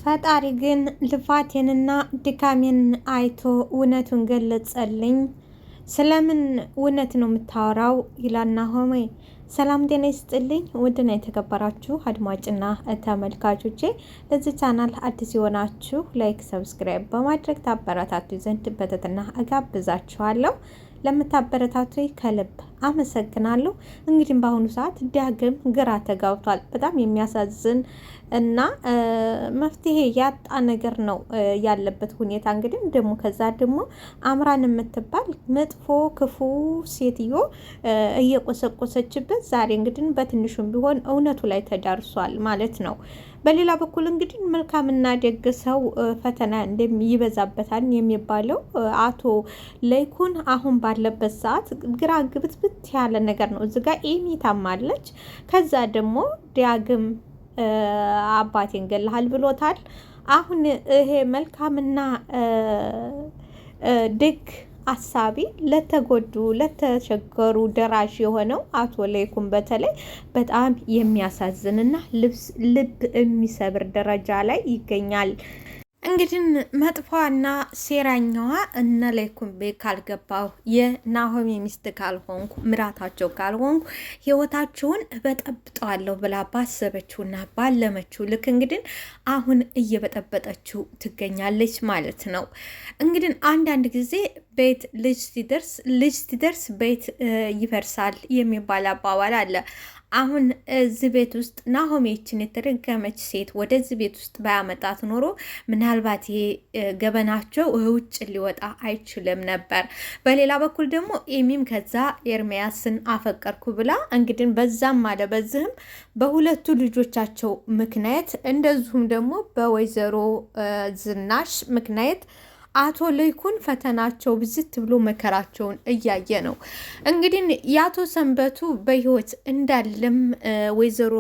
ፈጣሪ ግን ልፋቴንና ድካሜን አይቶ እውነቱን ገለጸልኝ። ስለምን እውነት ነው የምታወራው? ይላል ናሆሜ። ሰላም ጤና ይስጥልኝ ውድና የተከበራችሁ አድማጭና ተመልካቾቼ፣ ለዚህ ቻናል አዲስ የሆናችሁ ላይክ፣ ሰብስክራይብ በማድረግ ታበረታቱ ዘንድ በትህትና እጋብዛችኋለሁ። ለምታበረታቱ ከልብ አመሰግናለሁ። እንግዲህ በአሁኑ ሰዓት ዳግም ግራ ተጋብቷል። በጣም የሚያሳዝን እና መፍትሄ ያጣ ነገር ነው ያለበት ሁኔታ። እንግዲህ ደግሞ ከዛ ደግሞ አምራን የምትባል መጥፎ ክፉ ሴትዮ እየቆሰቆሰችበት ዛሬ እንግዲህ በትንሹም ቢሆን እውነቱ ላይ ተዳርሷል ማለት ነው። በሌላ በኩል እንግዲህ መልካምና ደግ ሰው ፈተና እንደሚበዛበታል የሚባለው አቶ ለይኩን አሁን ባለበት ሰዓት ግራ ግብትብት ያለ ነገር ነው። እዚጋ ኤሚ ታማለች። ከዛ ደግሞ ዳግም አባቴን ገለሃል ብሎታል። አሁን ይሄ መልካምና ደግ አሳቢ ለተጎዱ ለተቸገሩ ደራሽ የሆነው አቶ ለይኩን በተለይ በጣም የሚያሳዝንና ልብ የሚሰብር ደረጃ ላይ ይገኛል። እንግዲህ መጥፏና ሴራኛዋ እነ ለይኩን ቤት ካልገባሁ የናሆሜ ሚስት ካልሆንኩ ምራታቸው ካልሆንኩ ህይወታቸውን በጠብጠዋለሁ ብላ ባሰበችውና ባለመችው ልክ እንግዲህ አሁን እየበጠበጠችው ትገኛለች ማለት ነው። እንግዲህ አንዳንድ ጊዜ ቤት ልጅ ሲደርስ ቤት ይፈርሳል የሚባል አባባል አለ። አሁን እዚህ ቤት ውስጥ ናሆሜችን የተረገመች ሴት ወደዚህ ቤት ውስጥ ባያመጣት ኖሮ ምናልባት ይሄ ገበናቸው ውጭ ሊወጣ አይችልም ነበር። በሌላ በኩል ደግሞ ኤሚም ከዛ ኤርሚያስን አፈቀርኩ ብላ እንግዲህ በዛም አለ በዚህም በሁለቱ ልጆቻቸው ምክንያት እንደዚሁም ደግሞ በወይዘሮ ዝናሽ ምክንያት አቶ ለይኩን ፈተናቸው ብዝት ብሎ መከራቸውን እያየ ነው። እንግዲህ የአቶ ሰንበቱ በህይወት እንዳለም ወይዘሮ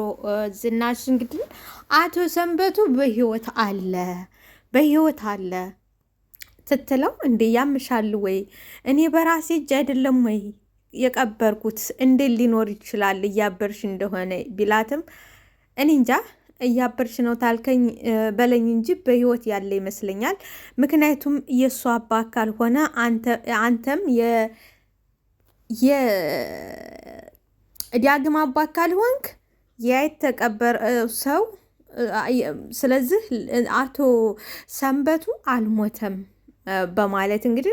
ዝናሽ እንግዲህ አቶ ሰንበቱ በህይወት አለ ስትለው እንዴ ያምሻል ወይ? እኔ በራሴ እጅ አይደለም ወይ የቀበርኩት? እንዴ ሊኖር ይችላል እያበርሽ እንደሆነ ቢላትም እኔ እንጃ እያበርሽ ነው ታልከኝ በለኝ እንጂ በህይወት ያለ ይመስለኛል። ምክንያቱም የእሱ አባት ካልሆነ አንተም የዳግም አባት ካልሆንክ የተቀበረ ሰው። ስለዚህ አቶ ሰንበቱ አልሞተም በማለት እንግዲህ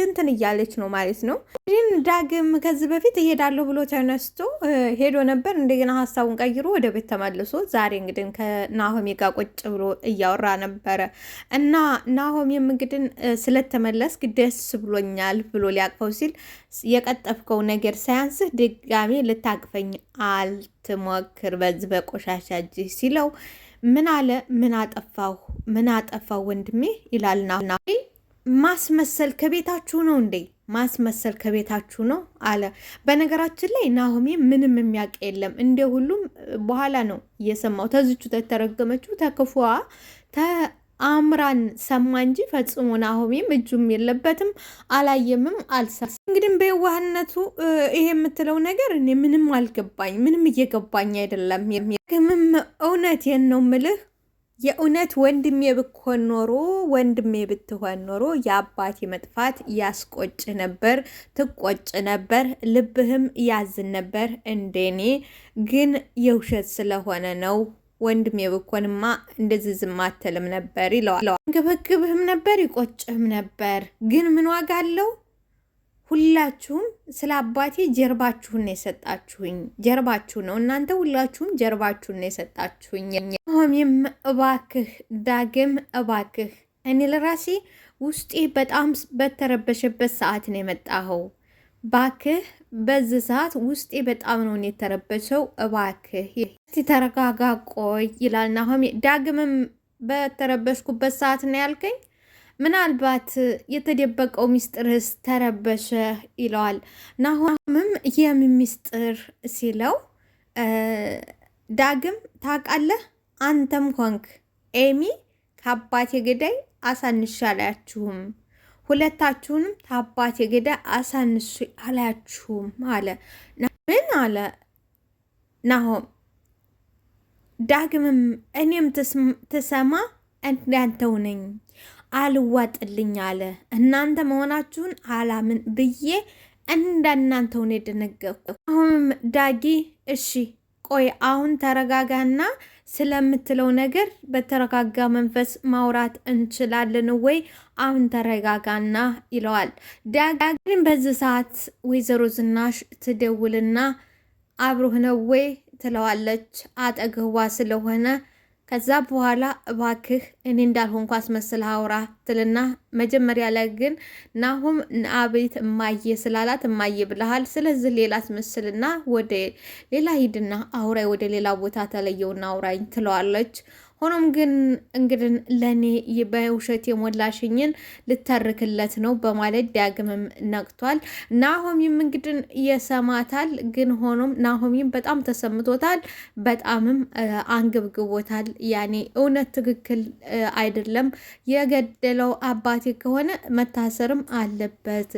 እንትን እያለች ነው ማለት ነው። ግን ዳግም ከዚህ በፊት እሄዳለሁ ብሎ ተነስቶ ሄዶ ነበር። እንደገና ሀሳቡን ቀይሮ ወደ ቤት ተመልሶ ዛሬ እንግዲህ ከናሆሜ ጋር ቁጭ ብሎ እያወራ ነበረ እና ናሆሜም እንግዲህ ስለተመለስክ ደስ ብሎኛል ብሎ ሊያቅፈው ሲል የቀጠፍከው ነገር ሳያንስህ ድጋሜ ልታቅፈኝ አልትሞክር በዚህ በቆሻሻ እጅህ ሲለው ምን አለ? ምን አጠፋው ወንድሜ ይላልና ማስመሰል ከቤታችሁ ነው እንዴ? ማስመሰል ከቤታችሁ ነው አለ። በነገራችን ላይ ናሆሜ ምንም የሚያውቅ የለም። እንደ ሁሉም በኋላ ነው እየሰማው። ተዝቹ ተተረገመችው ተክፏ አምራን ሰማ እንጂ ፈጽሞ ናሆሜም እጁም የለበትም፣ አላየምም፣ አልሳስ እንግዲህ በየዋህነቱ ይሄ የምትለው ነገር እኔ ምንም አልገባኝ፣ ምንም እየገባኝ አይደለም። ግምም እውነቴን ነው ምልህ የእውነት ወንድሜ ብትሆን ኖሮ የአባቴ መጥፋት ያስቆጭ ነበር፣ ትቆጭ ነበር፣ ልብህም ያዝን ነበር እንደኔ። ግን የውሸት ስለሆነ ነው። ወንድሜ ብኮንማ እንደዚህ ዝም አትልም ነበር ይለዋል። እንግብግብህም ነበር፣ ይቆጭህም ነበር። ግን ምን ዋጋ አለው? ሁላችሁም ስለ አባቴ ጀርባችሁን ነው የሰጣችሁኝ። ጀርባችሁ ነው እናንተ ሁላችሁም ጀርባችሁን ነው የሰጣችሁኝ። ሆሜም እባክህ ዳግም እባክህ፣ እኔ ለራሴ ውስጤ በጣም በተረበሸበት ሰዓት ነው የመጣኸው። ባክህ በዚህ ሰዓት ውስጤ በጣም ነው የተረበሸው። እባክህ እስቲ ተረጋጋ፣ ቆይ ይላል ናሆሜ። ዳግምም በተረበሽኩበት ሰዓት ነው ያልከኝ? ምናልባት የተደበቀው ሚስጥርስ ተረበሸ ይለዋል። ናሆምም የምን ሚስጥር ሲለው ዳግም ታውቃለህ፣ አንተም ሆንክ ኤሚ ከአባቴ ገዳይ አሳንሽ አላያችሁም፣ ሁለታችሁንም ከአባቴ ገዳይ አሳንሽ አላያችሁም አለ። ምን አለ ናሆም? ዳግምም እኔም ትሰማ እንዳንተው ነኝ አልዋጥልኝ አለ። እናንተ መሆናችሁን አላምን ብዬ እንዳናንተው ነው የደነገጥኩ። አሁንም ዳጊ እሺ ቆይ አሁን ተረጋጋና ስለምትለው ነገር በተረጋጋ መንፈስ ማውራት እንችላለን ወይ? አሁን ተረጋጋና ይለዋል። ዳግን በዚህ ሰዓት ወይዘሮ ዝናሽ ትደውልና አብሮህ ነው ወይ ትለዋለች፣ አጠገቧ ስለሆነ ከዛ በኋላ እባክህ እኔ እንዳልሆንኩ አስመስለህ አውራ ትልና መጀመሪያ ላይ ግን ናሁም አቤት እማዬ ስላላት እማዬ ብለሃል፣ ስለዚህ ሌላ አስመስልና ወደ ሌላ ሂድና አውራይ፣ ወደ ሌላ ቦታ ተለየውና አውራኝ ትለዋለች። ሆኖም ግን እንግዲህ ለእኔ በውሸት የሞላሽኝን ልተርክለት ነው በማለት ዳግምም ነቅቷል። ናሆሚም እንግዲህ የሰማታል። ግን ሆኖም ናሆሚም በጣም ተሰምቶታል፣ በጣምም አንገብግቦታል። ያኔ እውነት ትክክል አይደለም፣ የገደለው አባቴ ከሆነ መታሰርም አለበት፣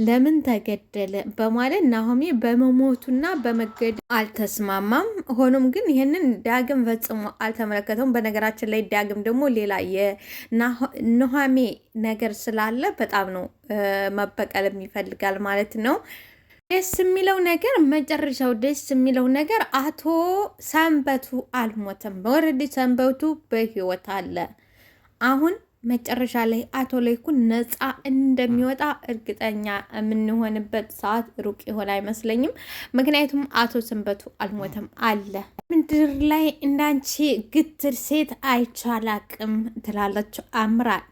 ለምን ተገደለ በማለት ናሆሚ በመሞቱና በመገደል አልተስማማም። ሆኖም ግን ይህንን ዳግም ፈጽሞ አልተመለከተውም። በነገራችን ላይ ዳግም ደግሞ ሌላ የኑሃሜ ነገር ስላለ በጣም ነው መበቀልም ይፈልጋል ማለት ነው። ደስ የሚለው ነገር መጨረሻው ደስ የሚለው ነገር አቶ ሰንበቱ አልሞተም። በወረድ ሰንበቱ በህይወት አለ። አሁን መጨረሻ ላይ አቶ ለይኩን ነፃ እንደሚወጣ እርግጠኛ የምንሆንበት ሰዓት ሩቅ ይሆን አይመስለኝም። ምክንያቱም አቶ ሰንበቱ አልሞተም አለ። ምድር ላይ እንዳንቺ ግትር ሴት አይቻላቅም ትላለች አምራን።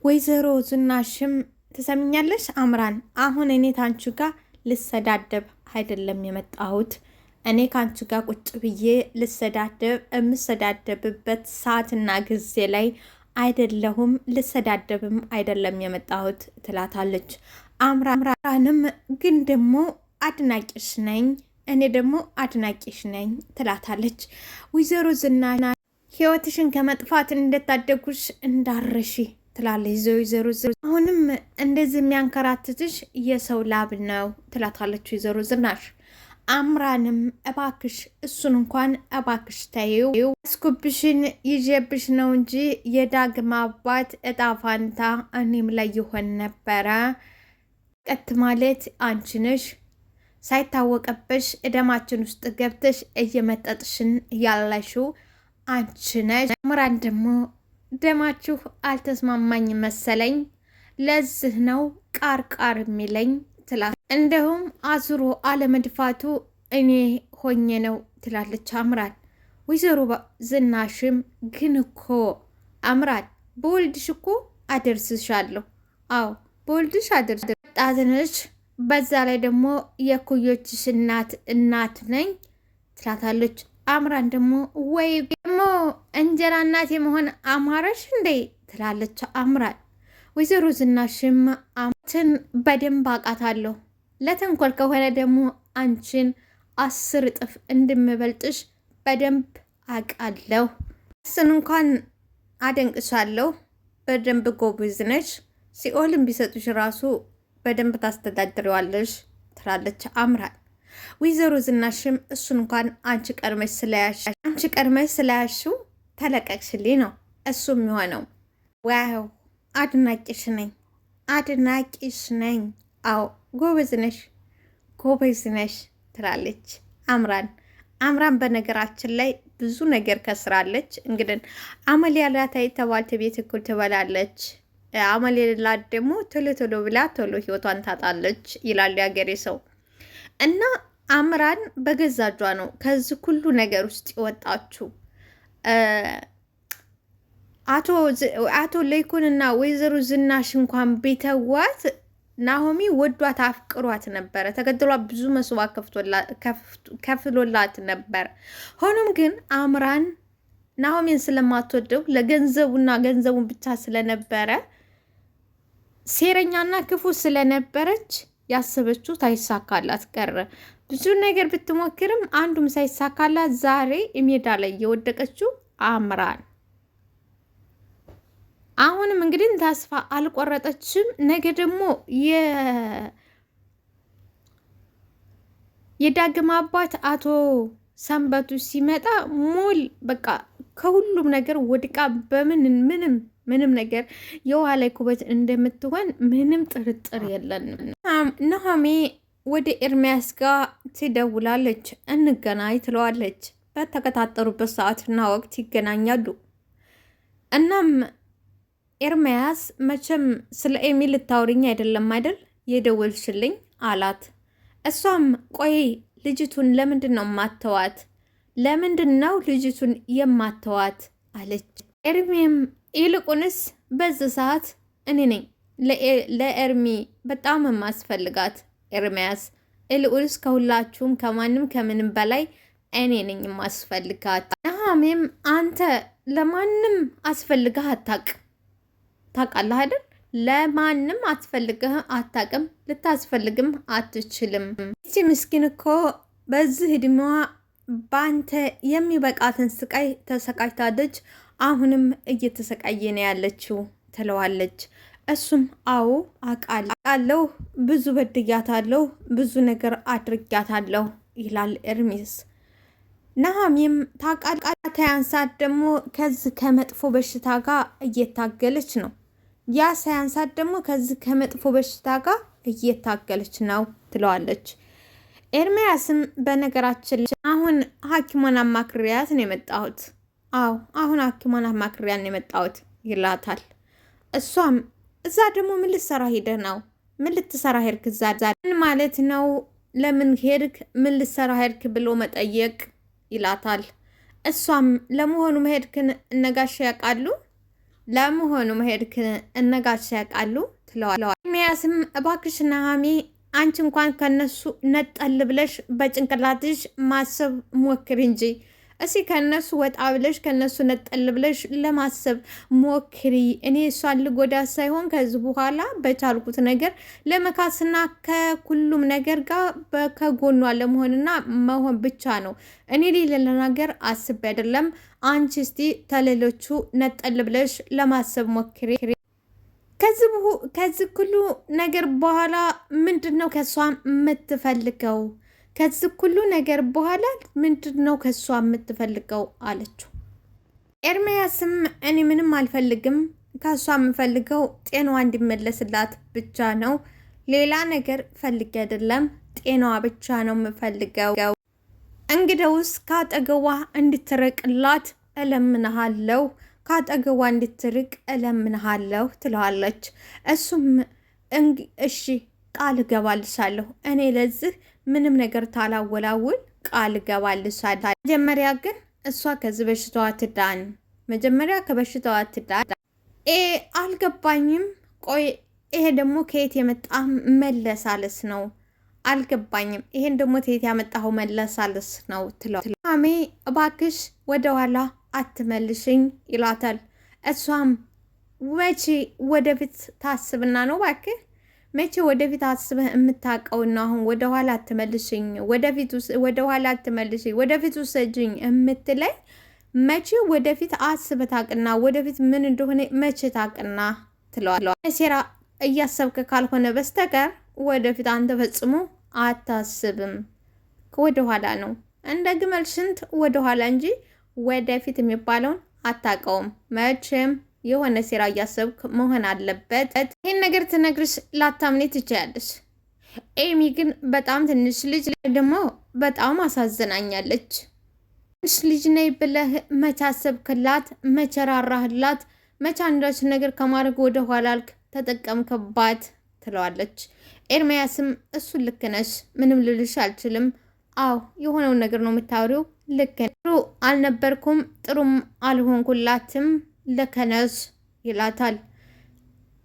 ወይዘሮ ዝናሽም ትሰምኛለሽ አምራን፣ አሁን እኔ ታንቺ ጋር ልሰዳደብ አይደለም የመጣሁት። እኔ ከአንቺ ጋር ቁጭ ብዬ ልሰዳደብ የምሰዳደብበት ሰዓትና ጊዜ ላይ አይደለሁም፣ ልሰዳደብም አይደለም የመጣሁት ትላታለች። አምራንም ግን ደግሞ አድናቂሽ ነኝ፣ እኔ ደግሞ አድናቂሽ ነኝ ትላታለች። ወይዘሮ ዝናሽ ህይወትሽን ከመጥፋት እንደታደጉሽ እንዳረሺ ትላለች። ወይዘሮ አሁንም እንደዚህ የሚያንከራትትሽ የሰው ላብ ነው ትላታለች ወይዘሮ ዝናሽ። አምራንም እባክሽ እሱን እንኳን እባክሽ ተይው፣ እስኩብሽን ይዤብሽ ነው እንጂ የዳግም አባት እጣ ፋንታ እኔም ላይ ይሆን ነበረ። ቀት ማለት አንቺ ነሽ፣ ሳይታወቀብሽ እደማችን ውስጥ ገብተሽ እየመጠጥሽን ያለሽው አንቺ ነሽ። አምራን ደግሞ ደማችሁ አልተስማማኝ መሰለኝ፣ ለዚህ ነው ቃርቃር የሚለኝ ትላለች። እንደውም አዙሮ አለመድፋቱ እኔ ሆኜ ነው ትላለች አምራን። ወይዘሮ ዝናሽም ግን እኮ አምራን በወልድሽ እኮ አደርስሻለሁ። አዎ በወልድሽ ወጣትነሽ፣ በዛ ላይ ደግሞ የኩዮችሽ እናት ነኝ ትላታለች። አምራን ደግሞ ወይ ደግሞ እንጀራ እናት የመሆን አማረሽ እንዴ ትላለች አምራን። ወይዘሮ ዝናሽም አንቺን በደንብ አውቃታለሁ፣ ለተንኮል ከሆነ ደግሞ አንቺን 10 እጥፍ እንደምበልጥሽ በደንብ አውቃለሁ። እሱን እንኳን አደንቅሻለሁ፣ በደንብ ጎበዝ ነሽ፣ ሲኦልን ቢሰጡሽ ራሱ በደንብ ታስተዳድሪዋለሽ ትላለች አምራን። ወይዘሮ ዝናሽም እሱን እንኳን አንቺ ቀድመሽ ስለያሽው ተለቀቅሽልኝ ነው እሱ የሚሆነው። ዋው አድናቂሽ ነኝ። አዎ ጎበዝ ነሽ ትላለች አምራን በነገራችን ላይ ብዙ ነገር ከስራለች። እንግዲህ አመል ያላት የተባልት ቤት እኩል ትበላለች፣ አመል የሌላት ደግሞ ቶሎ ብላ ቶሎ ህይወቷን ታጣለች ይላል ያገሬ ሰው። እና አምራን በገዛ እጇ ነው ከዚህ ሁሉ ነገር ውስጥ የወጣችው። አቶ ለይኩንና ወይዘሮ ዝናሽ እንኳን ቤተዋት ናሆሚ ወዷት አፍቅሯት ነበረ። ተገድሏት ብዙ መስዋዕት ከፍሎላት ነበር። ሆኖም ግን አምራን ናሆሚን ስለማትወደው ለገንዘቡና ገንዘቡን ብቻ ስለነበረ ሴረኛና ክፉ ስለነበረች ያሰበችው ሳይሳካላት ቀረ። ብዙ ነገር ብትሞክርም አንዱም ሳይሳካላት ዛሬ ሜዳ ላይ የወደቀችው አምራን አሁንም እንግዲህ ተስፋ አልቆረጠችም። ነገ ደግሞ የዳግም አባት አቶ ሰንበቱ ሲመጣ ሙል በቃ ከሁሉም ነገር ወድቃ ምንም ነገር የውሃ ላይ ኩበት እንደምትሆን ምንም ጥርጥር የለንም። ኑሃሜ ወደ ኤርሚያስ ጋር ትደውላለች። እንገናኝ ትለዋለች። በተቀጣጠሩበት ሰዓትና ወቅት ይገናኛሉ። እናም ኤርሚያስ መቼም ስለ ኤሚ ልታወሪኝ አይደለም አይደል የደወልሽልኝ አላት። እሷም ቆይ ልጅቱን ለምንድን ነው ማተዋት? ለምንድን ነው ልጅቱን የማተዋት አለች። ኤርሚም ይልቁንስ በዚህ ሰዓት እኔ ነኝ ለኤርሚ በጣም የማስፈልጋት ኤርሚያስ፣ ይልቁንስ ከሁላችሁም ከማንም ከምንም በላይ እኔ ነኝ የማስፈልጋት። ኑሃሜም አንተ ለማንም አስፈልገህ ታውቃለህ አይደል? ለማንም አስፈልገህ አታውቅም፣ ልታስፈልግም አትችልም። ይቺ ምስኪን እኮ በዚህ እድሜዋ በአንተ የሚበቃትን ስቃይ ተሰቃይታለች። አሁንም እየተሰቃየ ነው ያለችው ትለዋለች። እሱም አዎ አውቃለሁ፣ ብዙ በድያታለሁ፣ ብዙ ነገር አድርጊያታለሁ ይላል ኤርሚስ። ኑሃሜም ታውቃለህ፣ ያንሳት ደግሞ ከዚህ ከመጥፎ በሽታ ጋር እየታገለች ነው። ያ ሳያንሳት ደግሞ ከዚህ ከመጥፎ በሽታ ጋር እየታገለች ነው ትለዋለች። ኤርሚያስም በነገራችን አሁን ሐኪሟን አማክሪያት ነው የመጣሁት። አዎ አሁን ሐኪሟን አማክሪያት ነው የመጣሁት ይላታል። እሷም እዛ ደግሞ ምን ልትሰራ ሄደህ ነው? ምን ልትሰራ ሄድክ? እዛ ምን ማለት ነው? ለምን ሄድክ? ምን ልትሰራ ሄድክ ብሎ መጠየቅ ይላታል። እሷም ለመሆኑ መሄድክን እነጋሽ ያውቃሉ? ለመሆኑ መሄድክን እነጋሽ ያውቃሉ ትለዋለች። ኤርሚያስም እባክሽ ኑሃሜ አንቺ እንኳን ከነሱ ነጠል ብለሽ በጭንቅላትሽ ማሰብ ሞክሪ እንጂ እስኪ ከነሱ ወጣ ብለሽ ከነሱ ነጠል ብለሽ ለማሰብ ሞክሪ። እኔ እሷን ልጎዳ ሳይሆን ከዚህ በኋላ በቻልኩት ነገር ለመካስና ከሁሉም ነገር ጋር ከጎኗ ለመሆንና መሆን ብቻ ነው። እኔ ሌላ ነገር አስቤ አይደለም። አንቺ እስቲ ተሌሎቹ ነጠል ብለሽ ለማሰብ ሞክሪ። ከዚህ ሁሉ ነገር በኋላ ምንድን ነው ከሷ የምትፈልገው? ከዚህ ሁሉ ነገር በኋላ ምንድን ነው ከሷ የምትፈልገው አለችው። ኤርሚያስም እኔ ምንም አልፈልግም፣ ከሷ የምፈልገው ጤናዋ እንዲመለስላት ብቻ ነው። ሌላ ነገር ፈልጌ አይደለም፣ ጤናዋ ብቻ ነው የምፈልገው። እንግዲያውስ ካጠገቧ እንድትርቅላት እለምንሃለሁ፣ ካጠገቧ እንድትርቅ እለምንሃለሁ ትለዋለች። እሱም እሺ ቃል እገባልሻለሁ፣ እኔ ለዚህ ምንም ነገር ታላወላውል ቃል እገባልሻለሁ። መጀመሪያ ግን እሷ ከዚህ በሽታዋ ትዳን፣ መጀመሪያ ከበሽታዋ ትዳን። አልገባኝም። ቆይ ይሄ ደግሞ ከየት የመጣ መለሳለስ ነው? አልገባኝም። ይሄን ደግሞ ከየት ያመጣኸው መለሳለስ ነው ትለዋለች። ኑሃሜ እባክሽ ወደኋላ አትመልሽኝ ይላታል። እሷም መቼ ወደፊት ታስብና ነው እባክህ፣ መቼ ወደፊት አስበህ የምታውቀውና አሁን ወደኋላ አትመልሽኝ፣ ወደኋላ አትመልሽኝ፣ ወደፊት ውሰጅኝ የምትለኝ መቼ ወደፊት አስበህ ታውቅና ወደፊት ምን እንደሆነ መቼ ታውቅና ትለዋለች። ሴራ እያሰብክ ካልሆነ በስተቀር ወደፊት አንተ ፈጽሞ አታስብም፣ ወደኋላ ነው እንደ ግመል ሽንት ወደኋላ እንጂ ወደፊት የሚባለውን አታውቀውም። መቼም የሆነ ሴራ እያሰብክ መሆን አለበት። ይህን ነገር ትነግርሽ ላታምኔ ትችያለሽ። ኤሚ ግን በጣም ትንሽ ልጅ ደግሞ በጣም አሳዝናኛለች። ትንሽ ልጅ ነይ ብለህ መቼ አሰብክላት? መቼ ራራህላት? መቼ አንዳች ነገር ከማድረግ ወደ ኋላ አልክ? ተጠቀምክባት ትለዋለች። ኤርሚያስም እሱን ልክ ነሽ፣ ምንም ልልሽ አልችልም። አዎ የሆነውን ነገር ነው የምታወሪው፣ ልክ ጥሩ አልነበርኩም፣ ጥሩም አልሆንኩላትም፣ ልክ ነሽ ይላታል።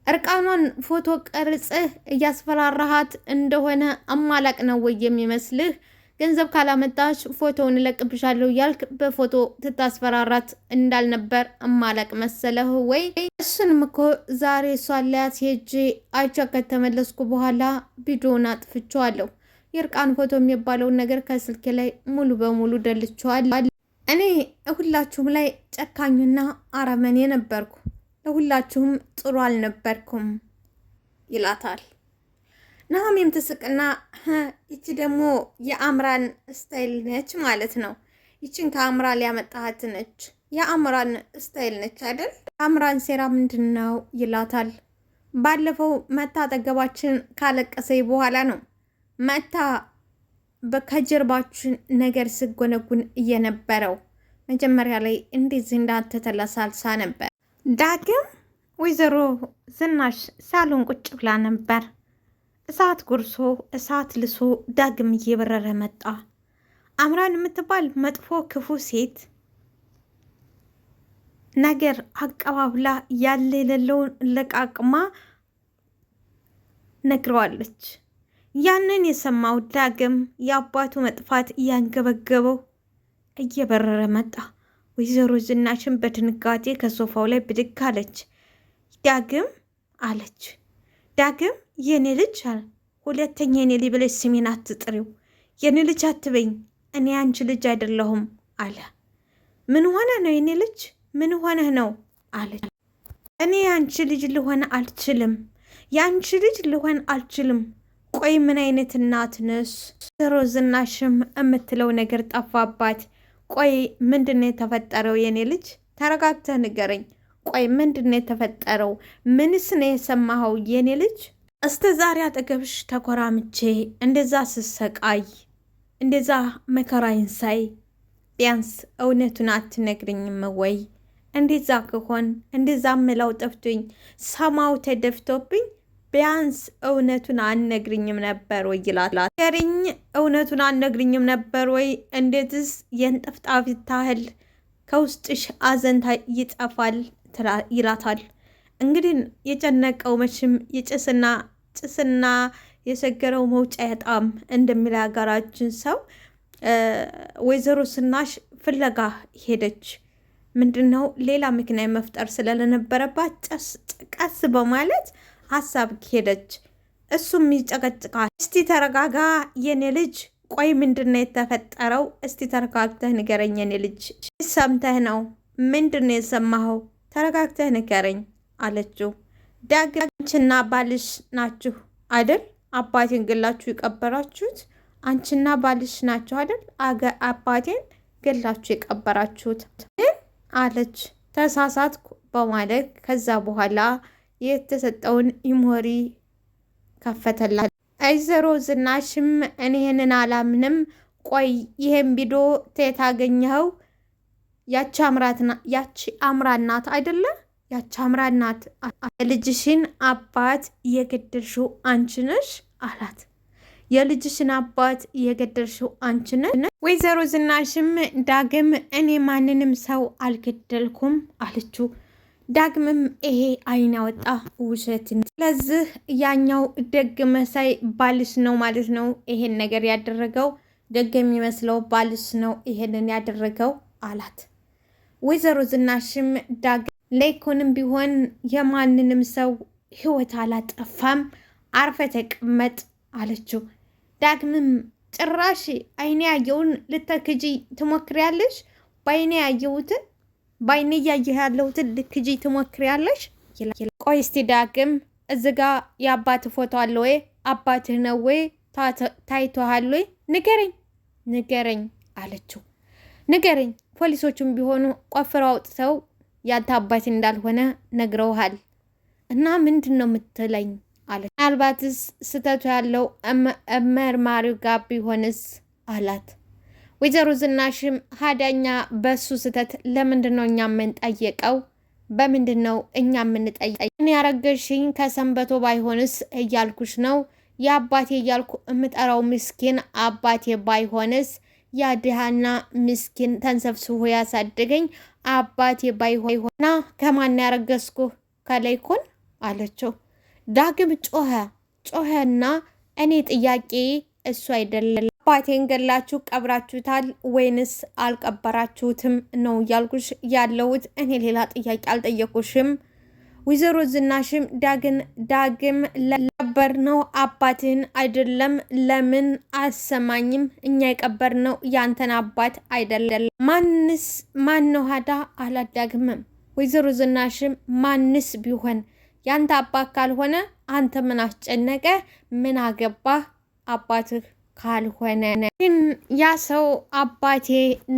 እርቃኗን ፎቶ ቀርጽህ እያስፈራራሃት እንደሆነ አማላቅ ነው ወይ የሚመስልህ? ገንዘብ ካላመጣሽ ፎቶውን እለቅብሻለሁ እያልክ በፎቶ ትታስፈራራት እንዳልነበር አማላቅ መሰለህ ወይ? እሱንም እኮ ዛሬ እሷን ላያት ሄጄ አይቻ ከተመለስኩ በኋላ ቪዲዮውን አጥፍቼዋለሁ። የእርቃን ፎቶ የሚባለውን ነገር ከስልኬ ላይ ሙሉ በሙሉ ደልቼዋለሁ። እኔ ሁላችሁም ላይ ጨካኙና አረመኔ ነበርኩ፣ ለሁላችሁም ጥሩ አልነበርኩም ይላታል። ኑሃሜም ትስቅና ይቺ ደግሞ የአምራን ስታይል ነች ማለት ነው፣ ይችን ከአምራን ያመጣሃት ነች የአምራን ስታይል ነች አይደል? አምራን ሴራ ምንድን ነው ይላታል። ባለፈው መታ አጠገባችን ካለቀሰኝ በኋላ ነው መታ ከጀርባችን ነገር ስጎነጉን እየነበረው። መጀመሪያ ላይ እንደዚህ እንዳትተለሳልሳ ነበር። ዳግም ወይዘሮ ዝናሽ ሳሎን ቁጭ ብላ ነበር። እሳት ጉርሶ እሳት ልሶ ዳግም እየበረረ መጣ። አምራን የምትባል መጥፎ ክፉ ሴት ነገር አቀባብላ ያለ የሌለውን ለቃቅማ ነግረዋለች። ያንን የሰማው ዳግም የአባቱ መጥፋት እያንገበገበው እየበረረ መጣ። ወይዘሮ ዝናሽን በድንጋጤ ከሶፋው ላይ ብድግ አለች። ዳግም አለች። ዳግም የኔ ልጅ አለ። ሁለተኛ የኔ ልጅ ብለሽ ስሜን አትጥሪው፣ የኔ ልጅ አትበኝ፣ እኔ አንቺ ልጅ አይደለሁም አለ። ምን ሆነ ነው የኔ ልጅ? ምን ሆነህ ነው አለች። እኔ የአንቺ ልጅ ልሆን አልችልም፣ የአንቺ ልጅ ልሆን አልችልም። ቆይ ምን አይነት እናት ነሽ? ወይዘሮ ዝናሽም የምትለው ነገር ጠፋባት። ቆይ ምንድን ነው የተፈጠረው የኔ ልጅ? ተረጋግተህ ንገረኝ። ቆይ ምንድን ነው የተፈጠረው? ምንስ ነው የሰማኸው የኔ ልጅ? እስከ ዛሬ አጠገብሽ ተኮራምቼ እንደዛ ስሰቃይ እንደዛ መከራዬን ሳይ ቢያንስ እውነቱን አትነግርኝም ወይ? እንደዛ ከሆን እንደዛ ምላው ጠፍቶኝ ሰማው ተደፍቶብኝ ቢያንስ እውነቱን አነግርኝም ነበር ወይ ይላታል። ገርኝ እውነቱን አነግርኝም ነበር ወይ? እንዴትስ የንጠፍጣፊ ታህል ከውስጥሽ አዘንታ ይጠፋል ይላታል። እንግዲህ የጨነቀው መቼም ጭስና የሰገረው መውጫ ያጣም እንደሚል ሀገራችን ሰው ወይዘሮ ዝናሽ ፍለጋ ሄደች። ምንድነው ሌላ ምክንያት መፍጠር ስለነበረባት ቀስ በማለት ሀሳብ ሄደች። እሱም ይጨቀጭቃል። እስቲ ተረጋጋ የኔ ልጅ፣ ቆይ ምንድነው የተፈጠረው? እስቲ ተረጋግተህ ንገረኝ የኔ ልጅ። ሰምተህ ነው? ምንድነው የሰማኸው? ተረጋግተህ ንገረኝ አለችው። ዳግም አንቺና ባልሽ ናችሁ አይደል አባቴን ገላችሁ የቀበራችሁት? አንቺና ባልሽ ናችሁ አይደል አባቴን ገላችሁ የቀበራችሁት አለች። ተሳሳትኩ በማለት ከዛ በኋላ የተሰጠውን ኢሞሪ ከፈተላት። ወይዘሮ ዝናሽም እኔ ይህንን አላምንም፣ ቆይ ይሄን ቪዲዮ ተየት አገኘኸው? ያቺ አምራን ናት አይደለ? ያቺ አምራን ናት። የልጅሽን አባት የገደልሽው አንቺ ነሽ አላት። የልጅሽን አባት የገደልሽው አንቺ ነሽ? ወይዘሮ ዝናሽም ዳግም እኔ ማንንም ሰው አልገደልኩም አለችው። ዳግምም ይሄ አይን ያወጣ ውሸት፣ ስለዚህ ያኛው ደግ መሳይ ባልሽ ነው ማለት ነው ይሄን ነገር ያደረገው፣ ደግ የሚመስለው ባልሽ ነው ይሄንን ያደረገው አላት። ወይዘሮ ዝናሽም ዳግም ለይኮንም ቢሆን የማንንም ሰው ህይወት አላጠፋም፣ አርፈ ተቀመጥ አለችው። ዳግምም ጭራሽ አይኔ ያየውን ልትክጂ ትሞክሪያለሽ? በአይኔ ያየሁትን በአይኔ እያየህ ያለሁትን ልክጂ ትሞክሪያለሽ? ቆይ እስቲ ዳግም እዚህ ጋ የአባት ፎቶ አለ ወይ? አባትህ ነው ወይ? ታይቶሃል ወይ? ንገረኝ አለችው። ንገረኝ፣ ፖሊሶቹም ቢሆኑ ቆፍረው አውጥተው ያንተ አባት እንዳልሆነ ነግረውሃል እና ምንድን ነው የምትለኝ አለ። ምናልባትስ ስተቱ ያለው መርማሪው ጋር ቢሆንስ አላት። ወይዘሮ ዝናሽም ሀዳኛ በሱ ስተት ለምንድን ነው እኛ የምንጠየቀው? በምንድን ነው እኛ የምንጠየቀው? እኔ ያረገሽኝ ከሰንበቶ ባይሆንስ እያልኩሽ ነው። የአባቴ እያልኩ የምጠራው ምስኪን አባቴ ባይሆንስ? ያ ድሃና ምስኪን ተንሰብስቦ ያሳደገኝ አባቴ ባይሆንና ከማን ያረገዝኩ ከላይኮን አለችው። ዳግም ጮኸና እኔ ጥያቄ እሱ አይደለም አባቴን ገላችሁ ቀብራችሁታል ወይንስ አልቀበራችሁትም ነው እያልኩሽ ያለሁት። እኔ ሌላ ጥያቄ አልጠየቁሽም። ወይዘሮ ዝናሽም ዳግም ለቀበርነው አባትህን አይደለም ለምን አሰማኝም? እኛ የቀበርነው ያንተን አባት አይደለም። ማን ነው ሀዳ አላዳግምም። ወይዘሮ ዝናሽም ማንስ ቢሆን ያንተ አባት ካልሆነ አንተ ምን አስጨነቀ? ምን አገባህ? አባትህ ካልሆነ ግን ያ ሰው አባቴ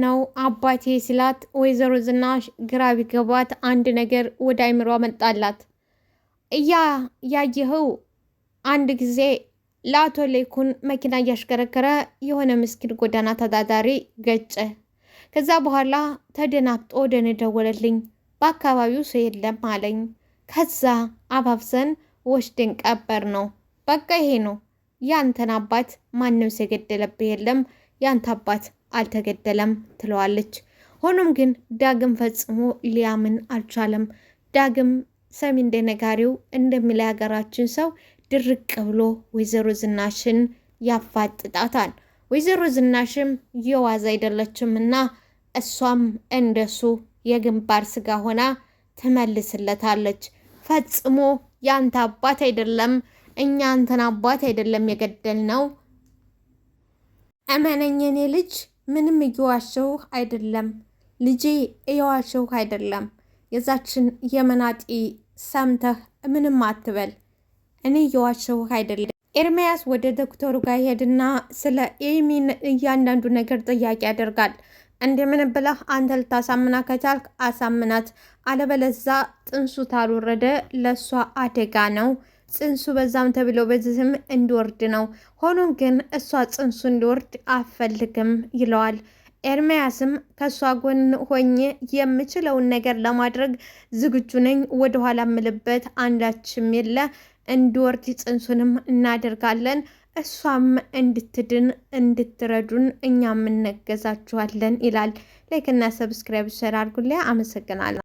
ነው አባቴ ሲላት ወይዘሮ ዝናሽ ግራ ቢገባት አንድ ነገር ወደ አይምሯ መጣላት። ያየኸው አንድ ጊዜ ለአቶ ሌኩን መኪና እያሽከረከረ የሆነ ምስኪን ጎዳና ተዳዳሪ ገጨ። ከዛ በኋላ ተደናግጦ ወደኔ ደወለልኝ። በአካባቢው ሰው የለም አለኝ። ከዛ አባብሰን ወስደን ቀበር ነው። በቃ ይሄ ነው። ያንተን አባት ማንም ሰው የገደለብህ የለም፣ ያንተ አባት አልተገደለም ትለዋለች። ሆኖም ግን ዳግም ፈጽሞ ሊያምን አልቻለም። ዳግም ሰሚ እንደነጋሪው እንደሚል ሀገራችን ሰው ድርቅ ብሎ ወይዘሮ ዝናሽን ያፋጥጣታል። ወይዘሮ ዝናሽም የዋዛ አይደለችም እና እሷም እንደሱ የግንባር ስጋ ሆና ትመልስለታለች። ፈጽሞ ያንተ አባት አይደለም፣ እኛ አንተን አባት አይደለም የገደልነው፣ እመነኝ የኔ ልጅ፣ ምንም እየዋሸሁህ አይደለም ልጄ፣ እየዋሸሁህ አይደለም። የዛችን የመናጢ ሰምተህ ምንም አትበል፣ እኔ እየዋሸሁህ አይደለም። ኤርሚያስ ወደ ዶክተሩ ጋር ሄድና ስለ ኤሚን እያንዳንዱ ነገር ጥያቄ ያደርጋል። እንደምን ብለህ አንተ ልታሳምና ከቻልክ አሳምናት፣ አለበለዛ ጥንሱ ታልወረደ ለእሷ አደጋ ነው። ጽንሱ በዛም ተብሎ በዚህም እንዲወርድ ነው። ሆኖም ግን እሷ ጽንሱ እንዲወርድ አፈልግም ይለዋል። ኤርሚያስም ከእሷ ጎን ሆኜ የምችለውን ነገር ለማድረግ ዝግጁ ነኝ፣ ወደኋላ ምልበት አንዳችም የለ፣ እንዲወርድ ጽንሱንም እናደርጋለን፣ እሷም እንድትድን እንድትረዱን እኛም እነገዛችኋለን ይላል። ላይክና ሰብስክራይብ ሸር አድርጉልኝ። አመሰግናለሁ።